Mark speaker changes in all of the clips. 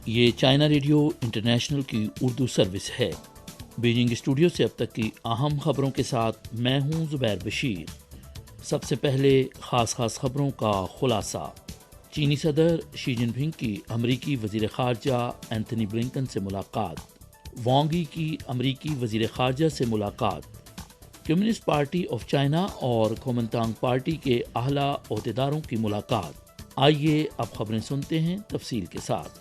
Speaker 1: یہ China radio international کی Urdu service ہے۔ بیجنگ اسٹوڈیو سے اب تک کی اہم خبروں کے ساتھ میں ہوں زبیر بشیر۔ سب سے پہلے خاص خبروں کا خلاصہ۔ چینی صدر شی جن پنگ کی امریکی وزیر خارجہ اینتھنی بلنکن سے ملاقات۔ وانگ ای کی امریکی وزیر خارجہ سے ملاقات۔ کمیونسٹ پارٹی آف چائنا اور کومنتانگ پارٹی کے اعلیٰ عہدیداروں کی ملاقات۔ آئیے اب خبریں سنتے ہیں تفصیل کے ساتھ۔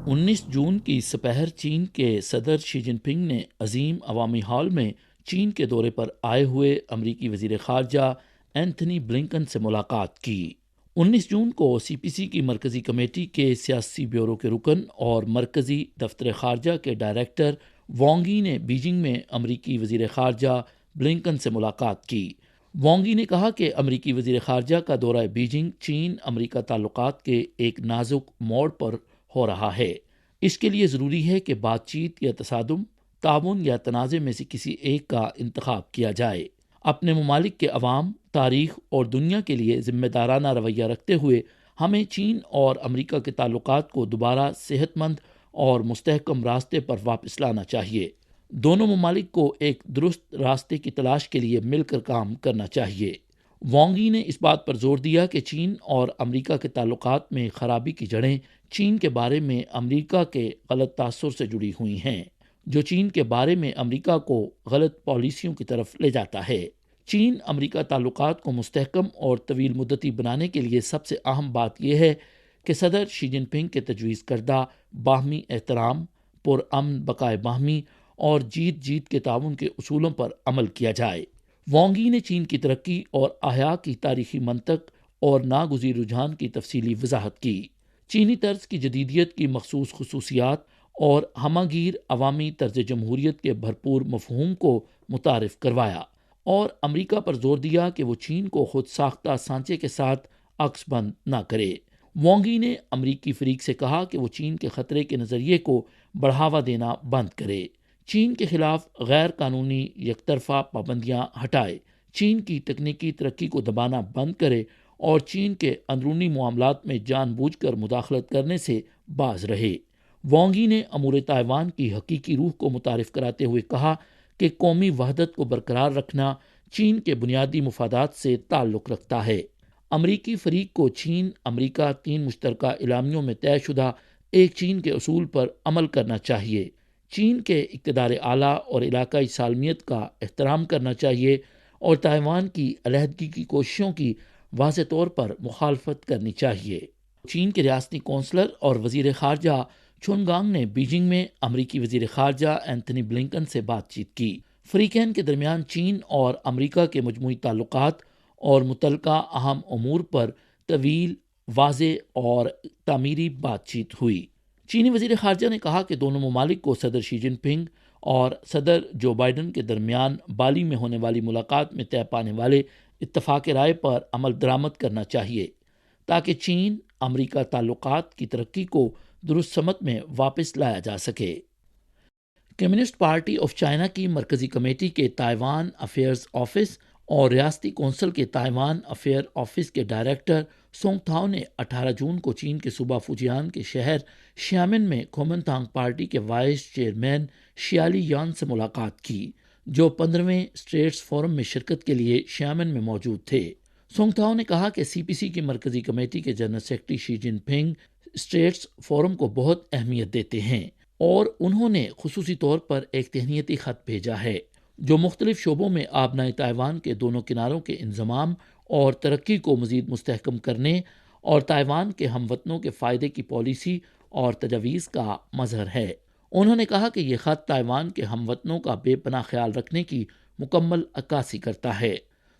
Speaker 1: 19 جون کی سپہر چین کے صدر شی جن پنگ نے عظیم عوامی ہال میں چین کے دورے پر آئے ہوئے امریکی وزیر خارجہ اینتھنی بلنکن سے ملاقات کی۔ 19 جون کو سی پی سی کی مرکزی کمیٹی کے سیاسی بیورو کے رکن اور مرکزی دفتر خارجہ کے ڈائریکٹر وانگ ای نے بیجنگ میں امریکی وزیر خارجہ بلنکن سے ملاقات کی۔ وانگ ای نے کہا کہ امریکی وزیر خارجہ کا دورہ بیجنگ چین امریکہ تعلقات کے ایک نازک موڑ پر ہو رہا ہے۔ اس کے لیے ضروری ہے کہ بات چیت یا تصادم، تعاون یا تنازع میں سے کسی ایک کا انتخاب کیا جائے۔ اپنے ممالک کے عوام، تاریخ اور دنیا کے لیے ذمہ دارانہ رویہ رکھتے ہوئے ہمیں چین اور امریکہ کے تعلقات کو دوبارہ صحت مند اور مستحکم راستے پر واپس لانا چاہیے۔ دونوں ممالک کو ایک درست راستے کی تلاش کے لیے مل کر کام کرنا چاہیے۔ وانگ ای نے اس بات پر زور دیا کہ چین اور امریکہ کے تعلقات میں خرابی کی جڑیں چین کے بارے میں امریکہ کے غلط تاثر سے جڑی ہوئی ہیں، جو چین کے بارے میں امریکہ کو غلط پالیسیوں کی طرف لے جاتا ہے۔ چین امریکہ تعلقات کو مستحکم اور طویل مدتی بنانے کے لیے سب سے اہم بات یہ ہے کہ صدر شی جن پنگ کے تجویز کردہ باہمی احترام، پرامن بقائے باہمی اور جیت جیت کے تعاون کے اصولوں پر عمل کیا جائے۔ وانگ ای نے چین کی ترقی اور احیاء کی تاریخی منطق اور ناگزیر رجحان کی تفصیلی وضاحت کی۔ چینی طرز کی جدیدیت کی مخصوص خصوصیات اور ہمہ گیر عوامی طرز جمہوریت کے بھرپور مفہوم کو متعارف کروایا اور امریکہ پر زور دیا کہ وہ چین کو خود ساختہ سانچے کے ساتھ عکس بند نہ کرے۔ وانگ ای نے امریکی فریق سے کہا کہ وہ چین کے خطرے کے نظریے کو بڑھاوا دینا بند کرے، چین کے خلاف غیر قانونی یک طرفہ پابندیاں ہٹائے، چین کی تکنیکی ترقی کو دبانا بند کرے اور چین کے اندرونی معاملات میں جان بوجھ کر مداخلت کرنے سے باز رہے۔ وانگ ای نے امور تائیوان کی حقیقی روح کو متعارف کراتے ہوئے کہا کہ قومی وحدت کو برقرار رکھنا چین کے بنیادی مفادات سے تعلق رکھتا ہے۔ امریکی فریق کو چین امریکہ 3 مشترکہ اعلامیوں میں طے شدہ ایک چین کے اصول پر عمل کرنا چاہیے، چین کے اقتدار اعلیٰ اور علاقائی سالمیت کا احترام کرنا چاہیے اور تائیوان کی علیحدگی کی کوششوں کی واضح طور پر مخالفت کرنی چاہیے۔ چین کے ریاستی کونسلر اور وزیر خارجہ چون گانگ نے بیجنگ میں امریکی وزیر خارجہ اینتھنی بلنکن سے بات چیت کی۔ فریقین کے درمیان چین اور امریکہ کے مجموعی تعلقات اور متعلقہ اہم امور پر طویل، واضح اور تعمیری بات چیت ہوئی۔ چینی وزیر خارجہ نے کہا کہ دونوں ممالک کو صدر شی جن پنگ اور صدر جو بائیڈن کے درمیان بالی میں ہونے والی ملاقات میں طے پانے والے اتفاق رائے پر عمل درآمد کرنا چاہیے تاکہ چین امریکہ تعلقات کی ترقی کو درست سمت میں واپس لایا جا سکے۔ کمیونسٹ پارٹی آف چائنا کی مرکزی کمیٹی کے تائیوان افیئرز آفس اور ریاستی کونسل کے تائیوان افیئر آفس کے ڈائریکٹر سونگ تھاؤ نے 18 جون کو چین کے صوبہ فوجیان کے شہر شیامن میں کومنتانگ پارٹی کے وائس چیئرمین شیالی یان سے ملاقات کی، جو 15ویں اسٹیٹس فورم میں شرکت کے لیے شیامن میں موجود تھے۔ سونگ تھاؤ نے کہا کہ سی پی سی کی مرکزی کمیٹی کے جنرل سیکرٹری شی جن پنگ اسٹیٹس فورم کو بہت اہمیت دیتے ہیں اور انہوں نے خصوصی طور پر ایک تہنیتی خط بھیجا ہے جو مختلف شعبوں میں آبنائے تائیوان کے دونوں کناروں کے انضمام اور ترقی کو مزید مستحکم کرنے اور تائیوان کے ہم وطنوں کے فائدے کی پالیسی اور تجاویز کا مظہر ہے۔ انہوں نے کہا کہ یہ خط تائیوان کے ہم وطنوں کا بے پناہ خیال رکھنے کی مکمل عکاسی کرتا ہے۔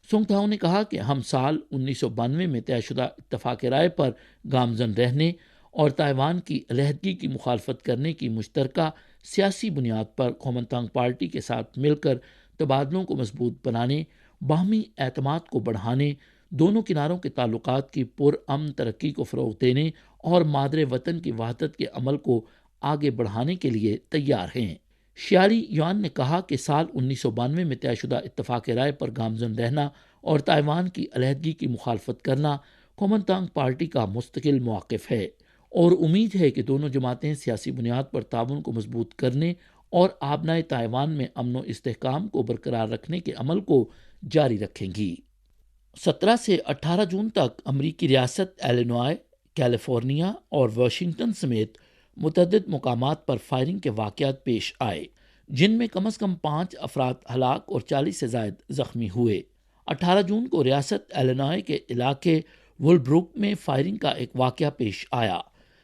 Speaker 1: سونگ تھاؤ نے کہا کہ ہم سال 1992 میں طے شدہ اتفاق رائے پر گامزن رہنے اور تائیوان کی علیحدگی کی مخالفت کرنے کی مشترکہ سیاسی بنیاد پر کومنتانگ پارٹی کے ساتھ مل کر تبادلوں کو مضبوط بنانے، باہمی اعتماد کو بڑھانے، دونوں کناروں کے تعلقات کی پرامن ترقی کو فروغ دینے اور مادر وطن کی وحدت کے عمل کو آگے بڑھانے کے لیے تیار ہیں۔ شیالی یوان نے کہا کہ سال 1992 میں طے شدہ اتفاق رائے پر گامزن رہنا اور تائیوان کی علیحدگی کی مخالفت کرنا کومنتانگ پارٹی کا مستقل موقف ہے اور امید ہے کہ دونوں جماعتیں سیاسی بنیاد پر تعاون کو مضبوط کرنے اور آبنائے تائیوان میں امن و استحکام کو برقرار رکھنے کے عمل کو جاری رکھیں گی۔ 17 سے 18 جون تک امریکی ریاست ایلینوائے، کیلیفورنیا اور واشنگٹن سمیت متعدد مقامات پر فائرنگ کے واقعات پیش آئے، جن میں کم از کم 5 افراد ہلاک اور 40 سے زائد زخمی ہوئے۔ 18 جون کو ریاست ایلینوائے کے علاقے وولبروک میں فائرنگ کا ایک واقعہ پیش آیا،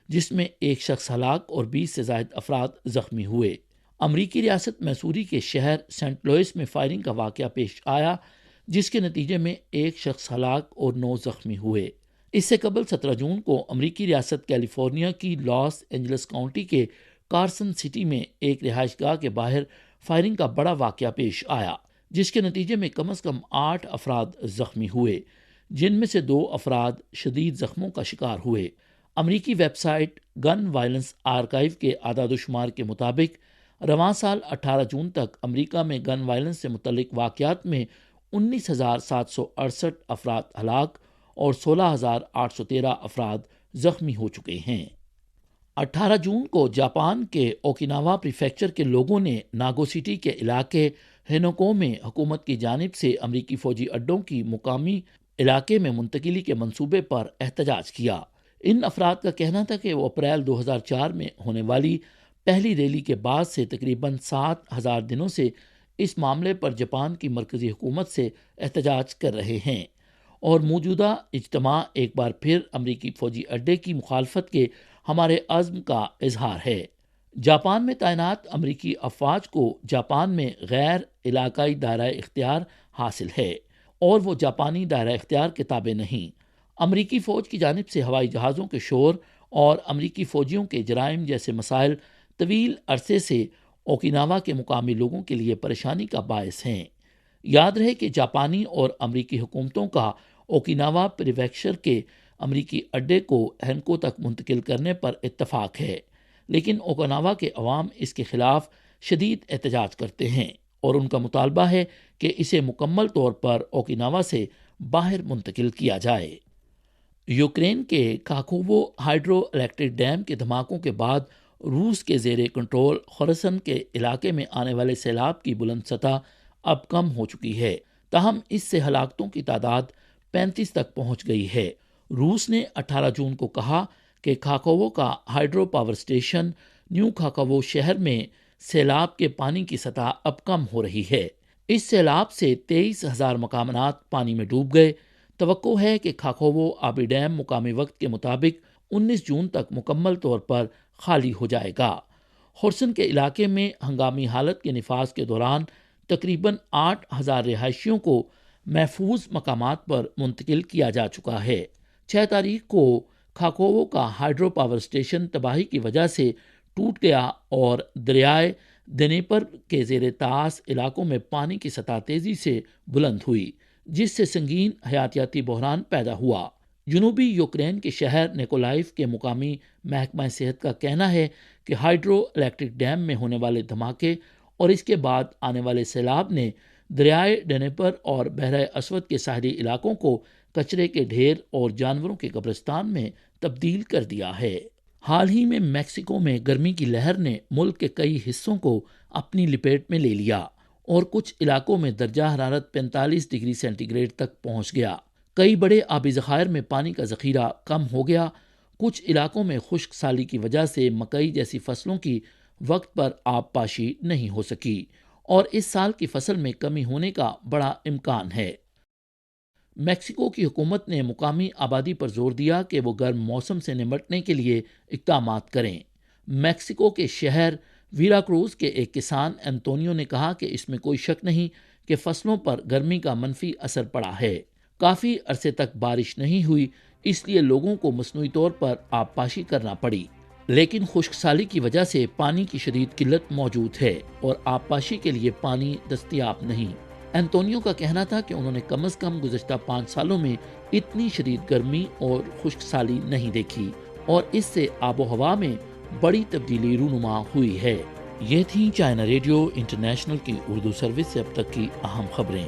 Speaker 1: جس میں ایک شخص ہلاک اور 20 سے زائد افراد زخمی ہوئے۔ امریکی ریاست میسوری کے شہر سینٹ لوئس میں فائرنگ کا واقعہ پیش آیا، جس کے نتیجے میں ایک شخص ہلاک اور 9 زخمی ہوئے۔ اس سے قبل 17 جون کو امریکی ریاست کیلیفورنیا کی لاس اینجلس کاؤنٹی کے کارسن سٹی میں ایک رہائش گاہ کے باہر فائرنگ کا بڑا واقعہ پیش آیا، جس کے نتیجے میں کم از کم 8 افراد زخمی ہوئے، جن میں سے 2 افراد شدید زخموں کا شکار ہوئے۔ امریکی ویب سائٹ گن وائلنس آرکائیو کے اعداد و شمار کے مطابق رواں سال 18 جون تک امریکہ میں گن وائلنس سے متعلق واقعات میں 19,768 افراد ہلاک اور 16,813 افراد زخمی ہو چکے ہیں۔ 18 جون کو جاپان کے اوکیناوا پریفیکچر کے لوگوں نے ناگو سٹی کے علاقے ہینوکو میں حکومت کی جانب سے امریکی فوجی اڈوں کی مقامی علاقے میں منتقلی کے منصوبے پر احتجاج کیا۔ ان افراد کا کہنا تھا کہ وہ اپریل 2004 میں ہونے والی پہلی ریلی کے بعد سے تقریباً 7,000 دنوں سے اس معاملے پر جاپان کی مرکزی حکومت سے احتجاج کر رہے ہیں، اور موجودہ اجتماع ایک بار پھر امریکی فوجی اڈے کی مخالفت کے ہمارے عزم کا اظہار ہے۔ جاپان میں تعینات امریکی افواج کو جاپان میں غیر علاقائی دائرہ اختیار حاصل ہے اور وہ جاپانی دائرہ اختیار کے تابع نہیں۔ امریکی فوج کی جانب سے ہوائی جہازوں کے شور اور امریکی فوجیوں کے جرائم جیسے مسائل طویل عرصے سے اوکیناوا کے مقامی لوگوں کے لیے پریشانی کا باعث ہیں۔ یاد رہے کہ جاپانی اور امریکی حکومتوں کا اوکیناوا پریفیکچر کے امریکی اڈے کو ہینکو تک منتقل کرنے پر اتفاق ہے، لیکن اوکیناوا کے عوام اس کے خلاف شدید احتجاج کرتے ہیں اور ان کا مطالبہ ہے کہ اسے مکمل طور پر اوکیناوا سے باہر منتقل کیا جائے۔ یوکرین کے کاکھوو ہائیڈرو الیکٹرک ڈیم کے دھماکوں کے بعد روس کے زیر کنٹرول خراسان کے علاقے میں آنے والے سیلاب کی بلند سطح اب کم ہو چکی ہے، تاہم اس سے ہلاکتوں کی تعداد 35 تک پہنچ گئی ہے۔ روس نے 18 جون کو کہا کہ کھاکوو کا ہائیڈرو پاور اسٹیشن نیو کھاکوو شہر میں سیلاب کے پانی کی سطح اب کم ہو رہی ہے۔ اس سیلاب سے 23,000 مکانات پانی میں ڈوب گئے۔ توقع ہے کہ کھاکوو آبی ڈیم مقامی وقت کے مطابق 19 جون تک مکمل طور پر خالی ہو جائے گا۔ خراسان کے علاقے میں ہنگامی حالت کے نفاذ کے دوران تقریباً 8,000 رہائشیوں کو محفوظ مقامات پر منتقل کیا جا چکا ہے۔ 6 تاریخ کو کھاکوو کا ہائیڈرو پاور اسٹیشن تباہی کی وجہ سے ٹوٹ گیا اور دریائے دنیپر کے زیر طاس علاقوں میں پانی کی سطح تیزی سے بلند ہوئی، جس سے سنگین حیاتیاتی بحران پیدا ہوا۔ جنوبی یوکرین کے شہر نیکولائیو کے مقامی محکمہ صحت کا کہنا ہے کہ ہائیڈرو الیکٹرک ڈیم میں ہونے والے دھماکے اور اس کے بعد آنے والے سیلاب نے دریائے ڈنیپر اور بحرہ اسود کے ساحلی علاقوں کو کچرے کے ڈھیر اور جانوروں کے قبرستان میں تبدیل کر دیا ہے۔ حال ہی میں میکسیکو میں گرمی کی لہر نے ملک کے کئی حصوں کو اپنی لپیٹ میں لے لیا اور کچھ علاقوں میں درجہ حرارت 45 ڈگری سینٹی گریڈ تک پہنچ گیا۔ کئی بڑے آبی ذخائر میں پانی کا ذخیرہ کم ہو گیا۔ کچھ علاقوں میں خشک سالی کی وجہ سے مکئی جیسی فصلوں کی وقت پر آب پاشی نہیں ہو سکی اور اس سال کی فصل میں کمی ہونے کا بڑا امکان ہے۔ میکسیکو کی حکومت نے مقامی آبادی پر زور دیا کہ وہ گرم موسم سے نمٹنے کے لیے اقدامات کریں۔ میکسیکو کے شہر ویرا کروز کے ایک کسان انتونیو نے کہا کہ اس میں کوئی شک نہیں کہ فصلوں پر گرمی کا منفی اثر پڑا ہے۔ کافی عرصے تک بارش نہیں ہوئی، اس لیے لوگوں کو مصنوعی طور پر آب پاشی کرنا پڑی، لیکن خشک سالی کی وجہ سے پانی کی شدید قلت موجود ہے اور آب پاشی کے لیے پانی دستیاب نہیں۔ انتونیو کا کہنا تھا کہ انہوں نے کم از کم گزشتہ 5 سالوں میں اتنی شدید گرمی اور خشک سالی نہیں دیکھی اور اس سے آب و ہوا میں بڑی تبدیلی رونما ہوئی ہے۔ یہ تھیں چائنا ریڈیو انٹرنیشنل کی اردو سروس سے اب تک کی اہم خبریں۔